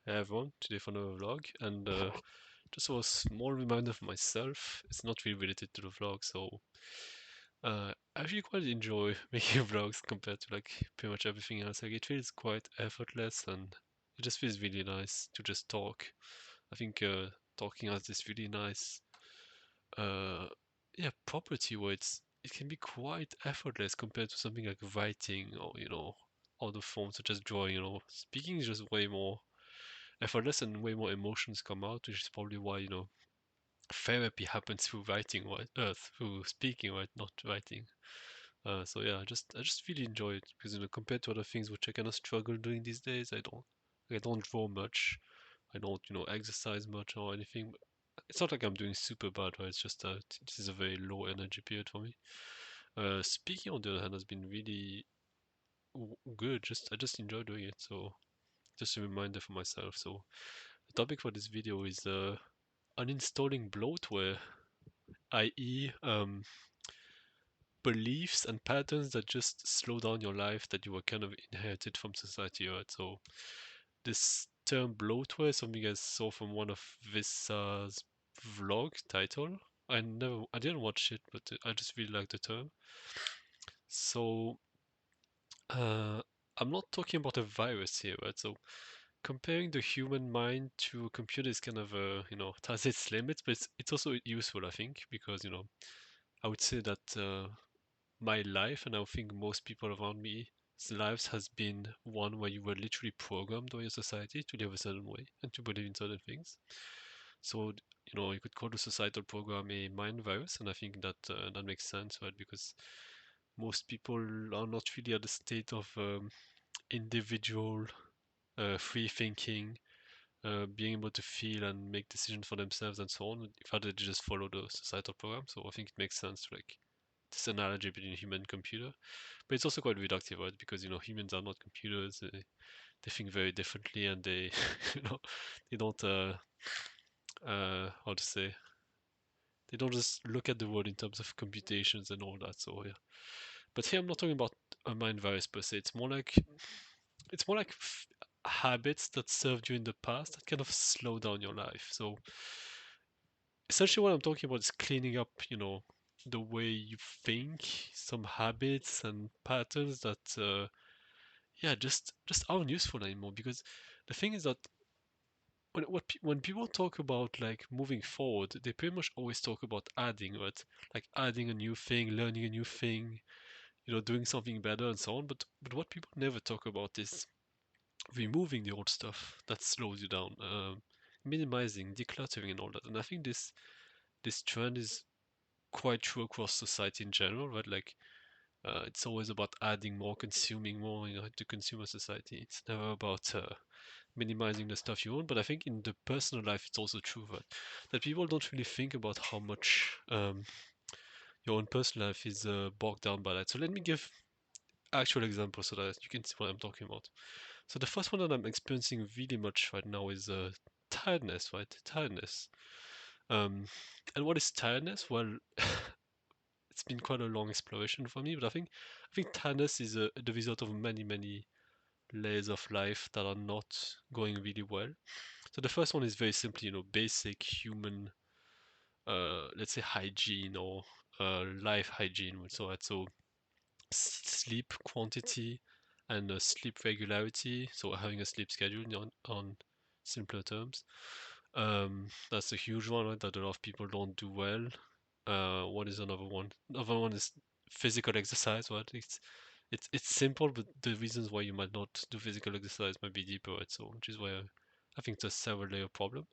Hey everyone, today for another vlog, and just a small reminder for myself. It's not really related to the vlog, so I actually quite enjoy making vlogs compared to like pretty much everything else. Like it feels quite effortless, and it just feels really nice to just talk. I think talking has this really nice, uh, yeah, property where it can be quite effortless compared to something like writing or other forms such as drawing. Speaking is just way more effortless and way more emotions come out, which is probably why, therapy happens through writing, right? Through speaking, right? Not writing. So yeah, I just really enjoy it because compared to other things which I kind of struggle doing these days, I don't draw much, I don't exercise much or anything. It's not like I'm doing super bad, right? It's just that this is a very low energy period for me. Speaking on the other hand has been really good. I just enjoy doing it. So just a reminder for myself. So the topic for this video is uninstalling bloatware, i.e., beliefs and patterns that just slow down your life that you were kind of inherited from society, right? So this term bloatware is something I saw from one of Vissa's vlog title. I didn't watch it, but I just really like the term. So uh, I'm not talking about a virus here, right? So comparing the human mind to a computer is kind of it has its limits, but it's also useful, I think, because I would say that my life, and I think most people around me's lives, has been one where you were literally programmed by your society to live a certain way and to believe in certain things. So, you could call the societal program a mind virus, and I think that that makes sense, right? Because most people are not really at the state of individual free thinking, being able to feel and make decisions for themselves and so on. If they just follow the societal program, so I think it makes sense, like this analogy between human and computer. But it's also quite reductive, right? Because humans are not computers. They think very differently, and they, you know, they don't how to say, they don't just look at the world in terms of computations and all that. So yeah. But here I'm not talking about a mind virus per se. It's more like habits that served you in the past that kind of slow down your life. So essentially, what I'm talking about is cleaning up, the way you think, some habits and patterns that, yeah, just aren't useful anymore. Because the thing is that when people talk about like moving forward, they pretty much always talk about adding, right? Like adding a new thing, learning a new thing, doing something better and so on. But what people never talk about is removing the old stuff that slows you down, minimizing, decluttering, and all that. And I think this trend is quite true across society in general, right? Like it's always about adding more, consuming more, to consumer society. It's never about minimizing the stuff you own. But I think in the personal life, it's also true that people don't really think about how much your own personal life is bogged down by that. So let me give actual examples so that you can see what I'm talking about. So the first one that I'm experiencing really much right now is tiredness, right? Tiredness. Um, and what is tiredness? Well, it's been quite a long exploration for me, but I think tiredness is the result of many layers of life that are not going really well. So the first one is very simply, basic human, let's say hygiene or life hygiene. So sleep quantity and sleep regularity. So having a sleep schedule on simpler terms. That's a huge one, right, that a lot of people don't do well. What is another one? Another one is physical exercise, right? It's simple, but the reasons why you might not do physical exercise might be deeper, right? So which is why I think it's a several layer problem.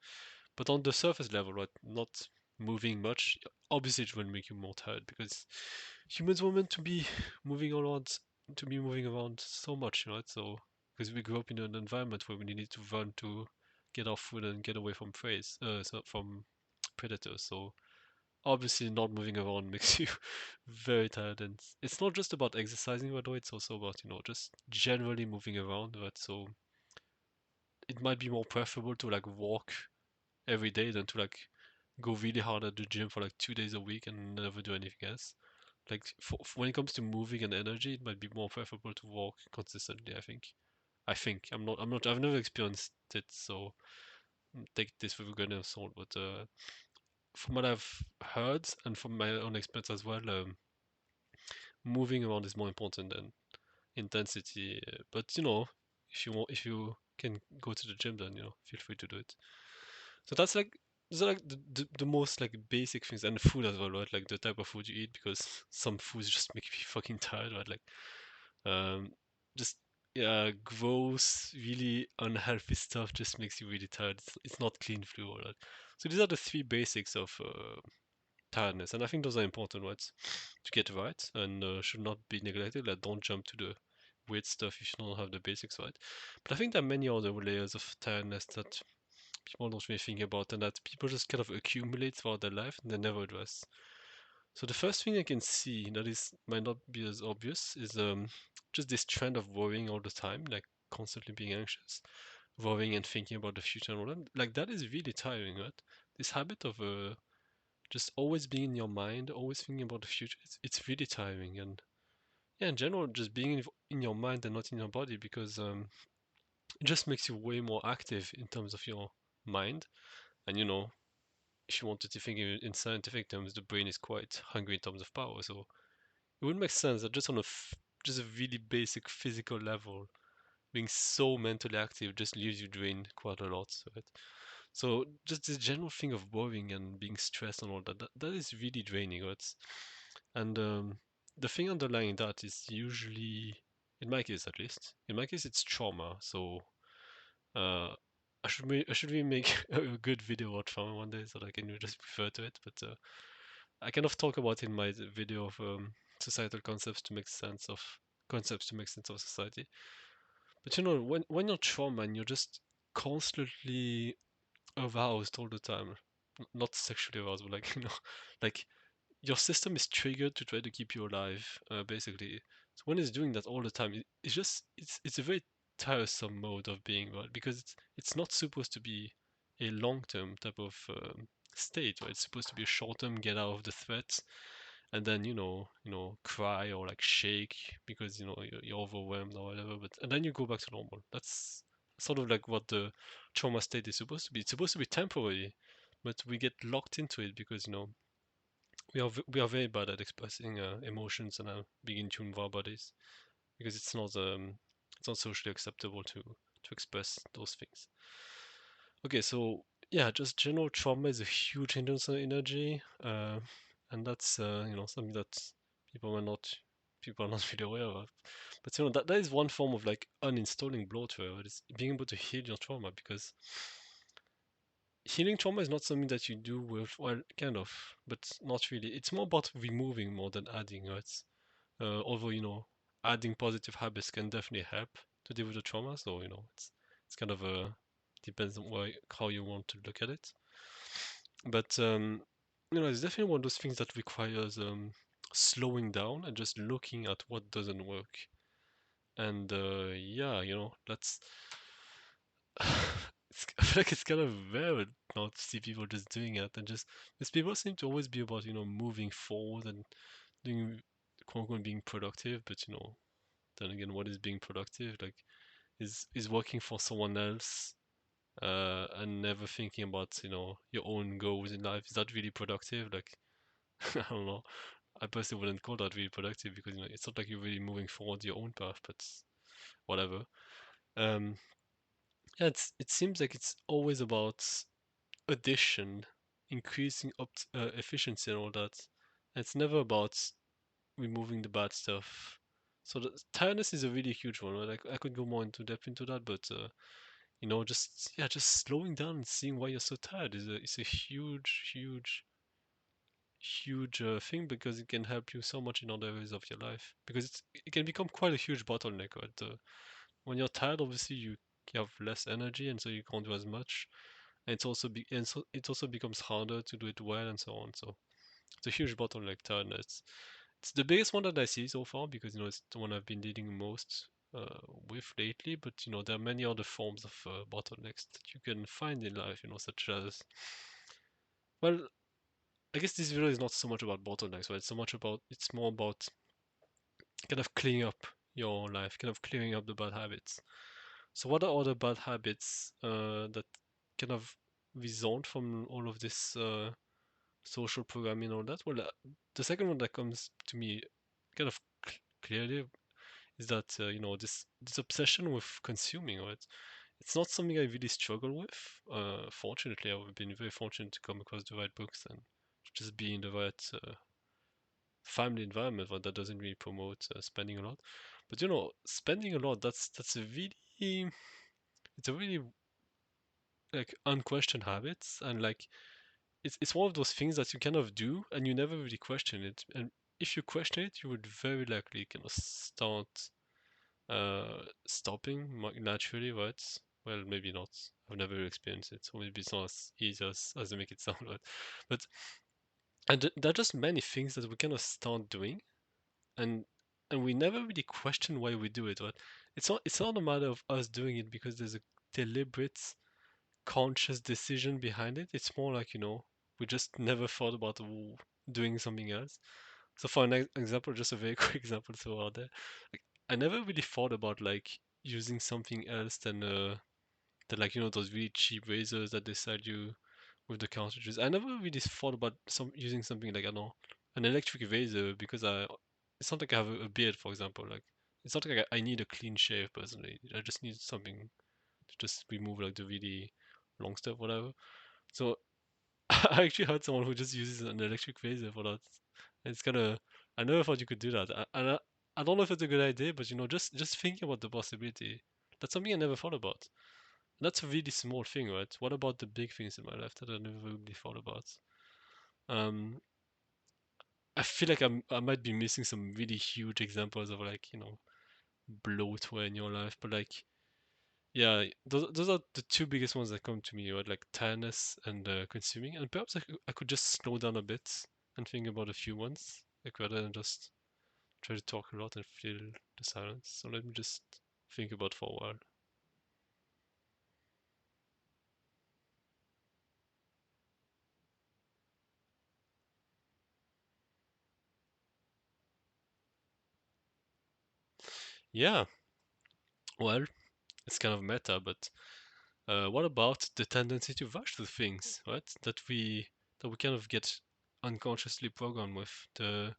But on the surface level, right, not moving much, obviously it will make you more tired because humans were meant to be moving around so much, right? So because we grew up in an environment where we needed to run to get our food and get away from from predators. So obviously not moving around makes you very tired, and it's not just about exercising, by the way, it's also about just generally moving around, right? So it might be more preferable to like walk every day than to like go really hard at the gym for like 2 days a week and never do anything else. Like when it comes to moving and energy, it might be more preferable to walk consistently, I think. I think I'm not. I've never experienced it, so take this with a grain of salt. But from what I've heard and from my own experience as well, moving around is more important than intensity. But if you want, if you can go to the gym, then feel free to do it. So that's like those are like the most like basic things, and food as well, right? Like the type of food you eat, because some foods just make me fucking tired, right? Like um, just yeah, gross, really unhealthy stuff just makes you really tired. It's not clean food, all right? So these are the three basics of tiredness, and I think those are important ones to get right and should not be neglected. Like don't jump to the weird stuff if you don't have the basics right. But I think there are many other layers of tiredness that people don't really think about, and that people just kind of accumulate throughout their life and they never address. So the first thing I can see that is might not be as obvious is just this trend of worrying all the time, like constantly being anxious, worrying and thinking about the future and all that. Like that is really tiring, right? This habit of just always being in your mind, always thinking about the future, it's really tiring. And yeah, in general, just being in your mind and not in your body, because it just makes you way more active in terms of your mind. And if you wanted to think in scientific terms, the brain is quite hungry in terms of power. So it would make sense that just on just a really basic physical level, being so mentally active just leaves you drained quite a lot. Right? So just this general thing of worrying and being stressed and all that is really draining. Right? And the thing underlying that is usually, in my case at least, in my case it's trauma. So uh, I should really make a good video about trauma one day so that I can just refer to it. But I kind of talk about in my video of societal concepts to make sense of society. But when you're trauma and you're just constantly aroused all the time, not sexually aroused, but like like your system is triggered to try to keep you alive, basically. So when it's doing that all the time, it's just it's a very tiresome mode of being, right? Because it's not supposed to be a long-term type of state, right? It's supposed to be a short-term get out of the threat, and then cry or like shake because you're overwhelmed or whatever. But and then you go back to normal. That's sort of like what the trauma state is supposed to be. It's supposed to be temporary, but we get locked into it because we are very bad at expressing emotions and being in tune with our bodies because it's not socially acceptable to express those things. Okay, so yeah, just general trauma is a huge hindrance on energy, and that's something that people are not people are not really aware of. But that is one form of like uninstalling bloatware. It's being able to heal your trauma, because healing trauma is not something that you do with, well, kind of, but not really. It's more about removing more than adding, right? Although adding positive habits can definitely help to deal with the trauma. So it's kind of a depends on how you want to look at it. But it's definitely one of those things that requires slowing down and just looking at what doesn't work. And yeah, that's I feel like it's kind of rare now to see people just doing it, and just because people seem to always be about moving forward and doing quote unquote being productive, but then again, what is being productive? Like, is working for someone else and never thinking about your own goals in life? Is that really productive? Like, I don't know. I personally wouldn't call that really productive, because it's not like you're really moving forward your own path, but whatever. Um, yeah, it seems like it's always about addition, increasing efficiency and all that. It's never about removing the bad stuff. So the tiredness is a really huge one. Right? Like I could go more into depth into that, but just slowing down and seeing why you're so tired is a huge thing, because it can help you so much in other areas of your life. Because it can become quite a huge bottleneck. Right? When you're tired, obviously you have less energy, and so you can't do as much. And it also becomes harder to do it well, and so on. So it's a huge bottleneck, tiredness. It's the biggest one that I see so far, because it's the one I've been dealing most with lately. But there are many other forms of bottlenecks that you can find in life. Such as, well, I guess this video is not so much about bottlenecks, right? It's more about kind of cleaning up your life, kind of clearing up the bad habits. So what are other bad habits that kind of result from all of this social programming and all that? Well, the second one that comes to me kind of clearly is that this obsession with consuming, right? It's not something I really struggle with. Fortunately, I've been very fortunate to come across the right books and just be in the right family environment one that doesn't really promote spending a lot. But spending a lot, that's a really it's a really like unquestioned habits, and like it's one of those things that you kind of do and you never really question it. And if you question it, you would very likely kind of start stopping naturally, right? Well, maybe not. I've never experienced it, so maybe it's not as easy as they make it sound, right? But there are just many things that we kind of start doing, and we never really question why we do it. But it's not a matter of us doing it because there's a deliberate, conscious decision behind it. It's more like we just never thought about doing something else. So for an example, just a very quick example to out there, like I never really thought about like using something else than like those really cheap razors that they sell you with the cartridges. I never really thought about using something like I don't know an electric razor because it's not like I have a beard, for example. Like it's not like I need a clean shave personally. I just need something to just remove like the really long stuff, whatever. So I actually heard someone who just uses an electric razor for that. And it's kind of I never thought you could do that. I don't know if it's a good idea, but just thinking about the possibility. That's something I never thought about. That's a really small thing, right? What about the big things in my life that I never really thought about? Um, I feel like I might be missing some really huge examples of like bloatware in your life, but like yeah, those are the two biggest ones that come to me, right? Like tiredness and consuming, and perhaps I could just slow down a bit and think about a few ones, like rather than just try to talk a lot and fill the silence. So let me just think about for a while. Yeah, well, it's kind of meta, but what about the tendency to rush through things, right? That we kind of get unconsciously programmed with the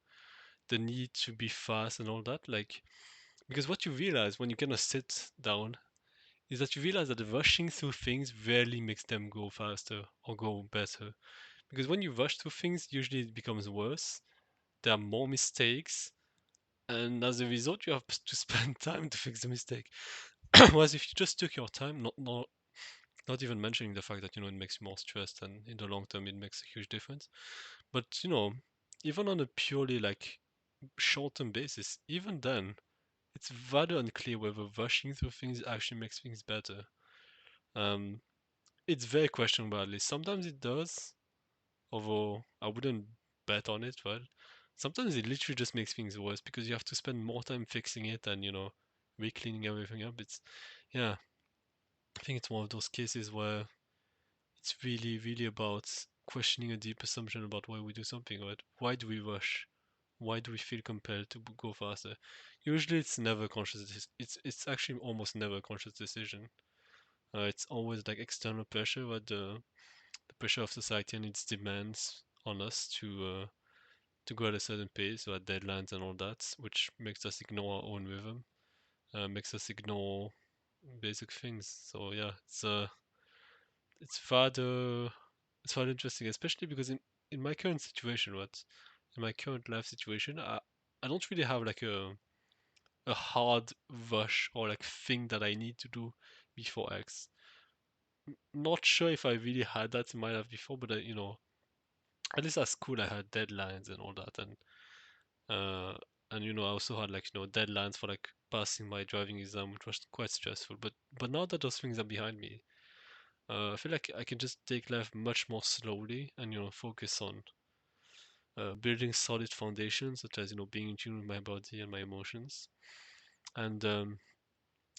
need to be fast and all that. Like because what you realize when you kind of sit down is that you realize that rushing through things rarely makes them go faster or go better. Because when you rush through things, usually it becomes worse. There are more mistakes, and as a result, you have to spend time to fix the mistake. Whereas if you just took your time, not even mentioning the fact that it makes you more stressed and in the long term it makes a huge difference. But even on a purely like short-term basis, even then, it's rather unclear whether rushing through things actually makes things better. Um, it's very questionable at least. Sometimes it does, although I wouldn't bet on it, right? Sometimes it literally just makes things worse because you have to spend more time fixing it and re-cleaning everything up. It's yeah, I think it's one of those cases where it's really, really about questioning a deep assumption about why we do something, right? Why do we rush? Why do we feel compelled to go faster? Usually, it's never conscious. It's actually almost never a conscious decision. It's always like external pressure, but the pressure of society and its demands on us to go at a certain pace, or at deadlines and all that, which makes us ignore our own rhythm, makes us ignore basic things. So yeah, it's rather it's rather interesting, especially because in my current situation, what in my current life situation, I don't really have like a hard rush or like thing that I need to do before X. Not sure if I really had that in my life before, but at least at school I had deadlines and all that, uh, and I also had like deadlines for like passing my driving exam, which was quite stressful. But now that those things are behind me, I feel like I can just take life much more slowly and focus on building solid foundations, such as being in tune with my body and my emotions. And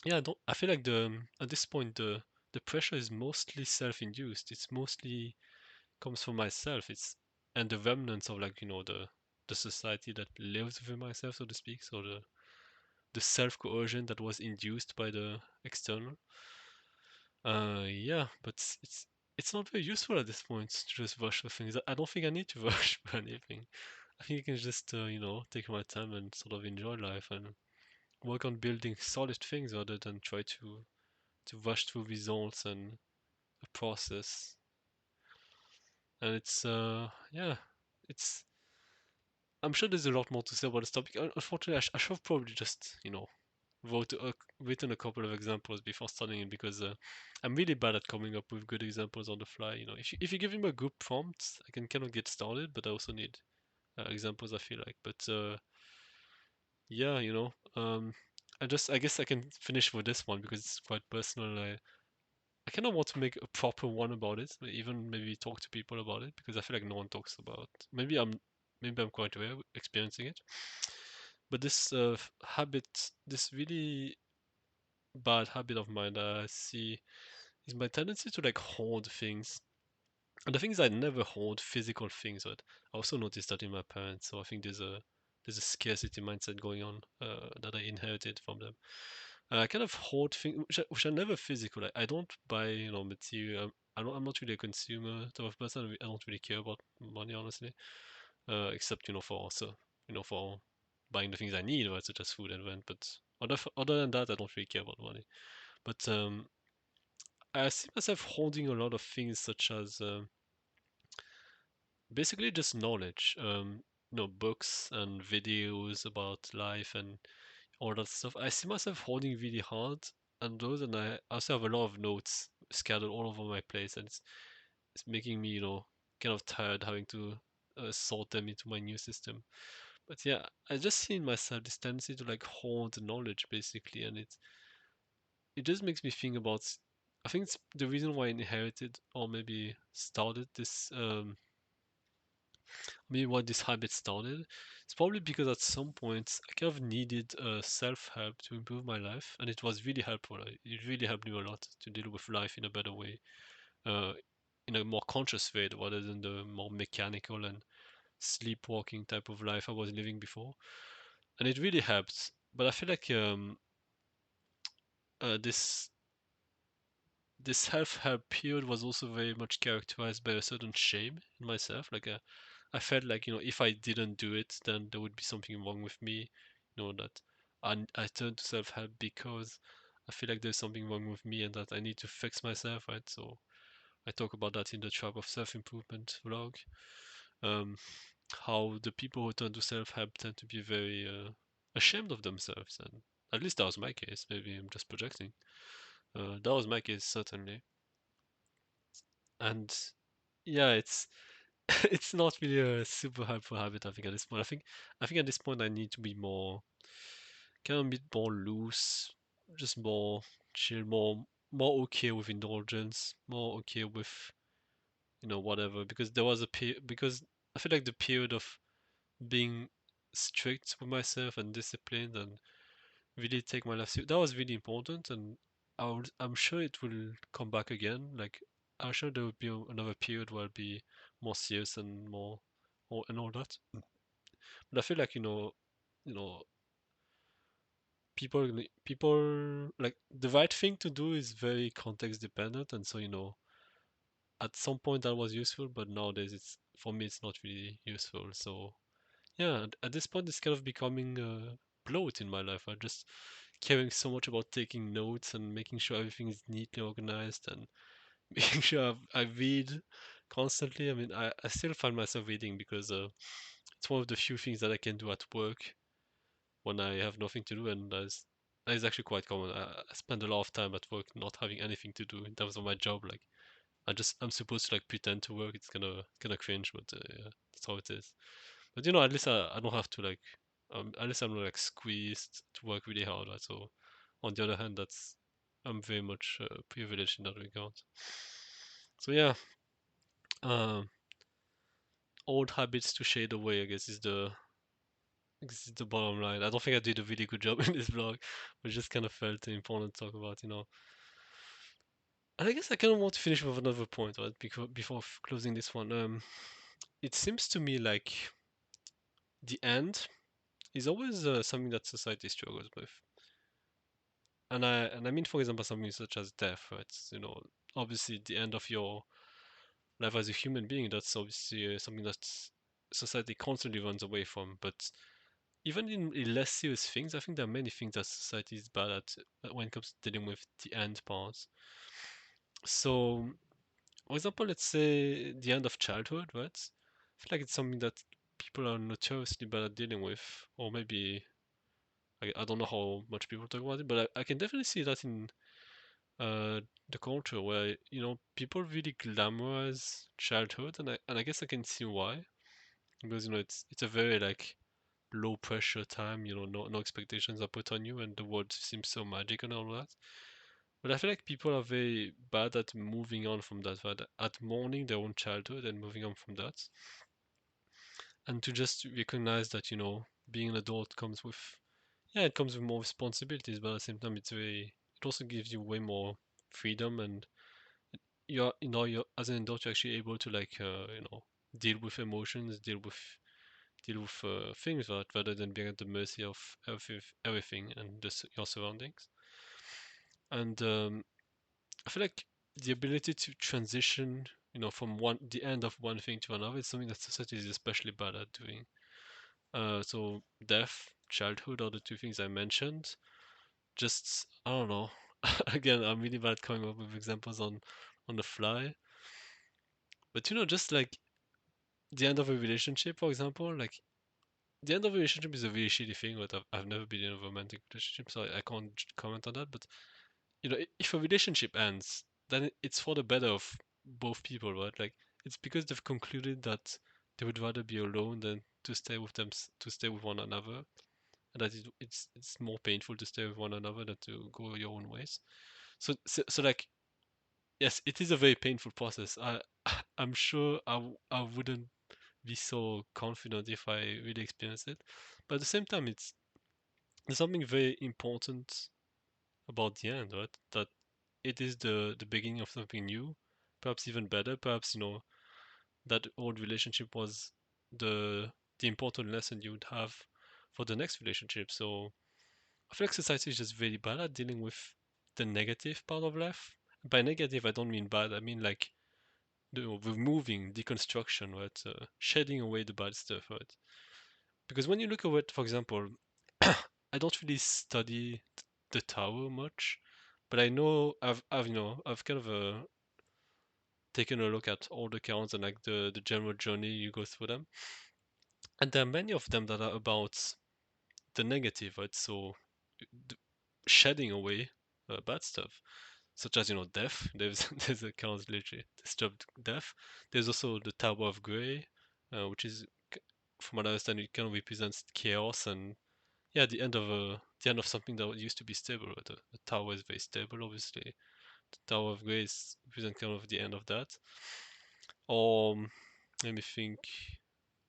yeah, I feel like at this point the pressure is mostly self-induced. It's mostly comes from myself. It's and the remnants of like the society that lives within myself, so to speak. So the self coercion that was induced by the external. Yeah, but it's not very useful at this point to just rush for things. I don't think I need to rush for anything. I think I can just take my time and sort of enjoy life and work on building solid things rather than try to rush through results and a process. And it's yeah, it's I'm sure there's a lot more to say about this topic. Unfortunately, I should have probably just written a couple of examples before starting it because I'm really bad at coming up with good examples on the fly. If you give him a good prompt, I can kind of get started, but I also need examples. I feel like, but yeah, I guess I can finish with this one because it's quite personal. I kind of want to make a proper one about it, even maybe talk to people about it because I feel like no one talks about. Maybe I'm quite rare experiencing it, but this habit, this really bad habit of mine that I see is my tendency to like hoard things. And the thing is, I never hoard physical things, but I also noticed that in my parents. So I think there's a scarcity mindset going on that I inherited from them. I kind of hoard things which are never physical. Like, I don't buy material. I'm not really a consumer type of person. I don't really care about money honestly, except for buying the things I need, right, such as food and rent. But other than that, I don't really care about money. But I see myself holding a lot of things such as basically just knowledge, books and videos about life and all that stuff. I see myself holding really hard and those, and I also have a lot of notes scattered all over my place, and it's making me, kind of tired having to sort them into my new system. But yeah, I just see in myself this tendency to like hold knowledge basically, and it just makes me think about. I think it's the reason why I inherited or maybe started this maybe why this habit started. It's probably because at some point I kind of needed self-help to improve my life, and it was really helpful. It really helped me a lot to deal with life in a better way, uh, in a more conscious way rather than the more mechanical and sleepwalking type of life I was living before. And it really helped. But I feel like this self-help period was also very much characterized by a certain shame in myself. Like I felt like if I didn't do it, then there would be something wrong with me. That I turned to self-help because I feel like there's something wrong with me and that I need to fix myself, right? So I talk about that in the Tribe of Self-Improvement vlog. Um, how the people who turn to self-help tend to be very ashamed of themselves, and at least that was my case. Maybe I'm just projecting. That was my case certainly, and yeah, it's it's not really a super helpful habit. I think at this point, I think at this point I need to be kind of a bit more loose, just more chill, more okay with indulgence, more okay with whatever. Because there was a period, because I feel like the period of being strict with myself and disciplined and really take my life seriously, that was really important, and I'm sure it will come back again. Like I'm sure there will be another period where I'll be more serious and more and all that. But I feel like you know, people like the right thing to do is very context dependent, and so at some point that was useful, but nowadays it's for me it's not really useful. So yeah, at this point it's kind of becoming a bloat in my life. I'm just caring so much about taking notes and making sure everything is neatly organized and making sure I read constantly. I mean, I still find myself reading because it's one of the few things that I can do at work when I have nothing to do, and that is actually quite common. I spend a lot of time at work not having anything to do in terms of my job. Like I'm supposed to like pretend to work. It's kind of cringe, but yeah, that's how it is. But at least I don't have to like at least I'm not like squeezed to work really hard. Right? So on the other hand, I'm very much privileged in that regard. So yeah, um, old habits to shade away, I guess, is the bottom line. I don't think I did a really good job in this vlog, but just kind of felt important to talk about. And I guess I kind of want to finish with another point, right? Before closing this one, it seems to me like the end is always something that society struggles with. And I mean, for example, something such as death, right? You know, obviously the end of your life as a human being, that's obviously something that society constantly runs away from. But even in less serious things, I think there are many things that society is bad at when it comes to dealing with the end parts. So, for example, let's say the end of childhood, right? I feel like it's something that people are notoriously bad at dealing with, or maybe I don't know how much people talk about it, but I can definitely see that in uh, the culture where people really glamorize childhood, and I guess I can see why, because it's a very like low pressure time. No expectations are put on you, and the world seems so magic and all that. But I feel like people are very bad at moving on from that, right? At mourning their own childhood and moving on from that, and to just recognize that being an adult comes with, yeah, it comes with more responsibilities, but at the same time it also gives you way more freedom, and you're as an adult you're actually able to like deal with emotions, deal with things, right, rather than being at the mercy of everything and your surroundings. And I feel like the ability to transition, from the end of one thing to another is something that society is especially bad at doing. So death, childhood are the two things I mentioned. Just I don't know. Again, I'm really bad coming up with examples on the fly. But just like the end of a relationship, for example, like the end of a relationship is a really shitty thing. But I've never been in a romantic relationship, so I can't comment on that. But if a relationship ends, then it's for the better of both people, right? Like it's because they've concluded that they would rather be alone than to stay with to stay with one another, and that it's more painful to stay with one another than to go your own ways. So like yes, it is a very painful process. I'm sure I wouldn't be so confident if I really experienced it, but at the same time, there's something very important about the end, right? That it is the beginning of something new, perhaps even better. Perhaps that old relationship was the the important lesson you would have for the next relationship. So I feel like society is just very bad at dealing with the negative part of life. By negative, I don't mean bad. I mean like the removing, deconstruction, right? Shedding away the bad stuff, right? Because when you look at it, for example, I don't really study the tower much, but I know I've kind of taken a look at all the counts and like the general journey you go through them, and there are many of them that are about the negative, right? So d- shedding away bad stuff, such as death. There's a count literally disturbed death. There's also the Tower of Grey, which is from what I understand, it kind of represents chaos and yeah, the end of something that used to be stable. Right? The tower is very stable, obviously. The Tower of Grace represents kind of the end of that. Or let me think.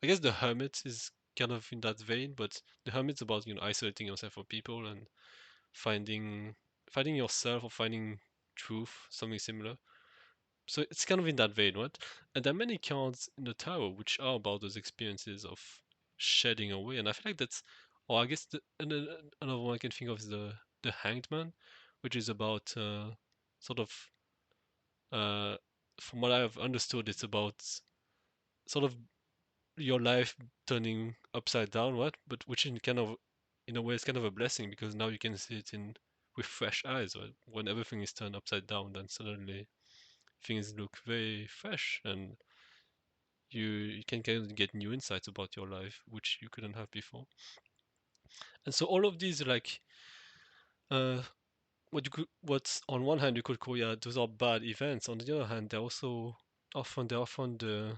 I guess the Hermit is kind of in that vein, but the Hermit's about isolating yourself from people and finding finding yourself or finding truth, something similar. So it's kind of in that vein, right? And there are many cards in the tower which are about those experiences of shedding away, and I feel like that's, or I guess another one I can think of is the Hanged Man, which is about sort of uh, from what I've understood, it's about sort of your life turning upside down, right? But which in a way, is kind of a blessing because now you can see it in with fresh eyes, right? When everything is turned upside down, then suddenly things look very fresh and you can kind of get new insights about your life which you couldn't have before. And so all of these like uh what's on one hand you could call, yeah, those are bad events. On the other hand, they're often the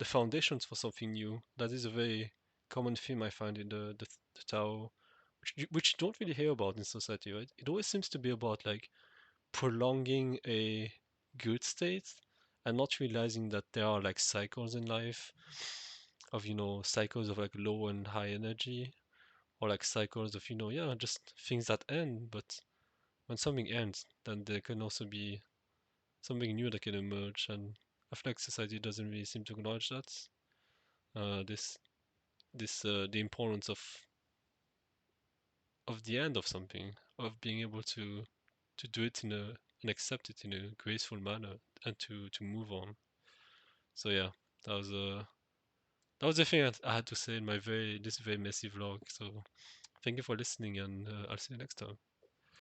foundations for something new. That is a very common theme I find in the Tao, which you don't really hear about in society, right? It always seems to be about like prolonging a good state and not realizing that there are like cycles in life of cycles of like low and high energy, or like cycles of yeah, just things that end. But when something ends, then there can also be something new that can emerge, and I feel like society doesn't really seem to acknowledge that. This the importance of of the end of something, of being able to do it in a and accept it in a graceful manner and to move on. So yeah, that was that was the thing I had to say in my very this very messy vlog. So thank you for listening, and I'll see you next time.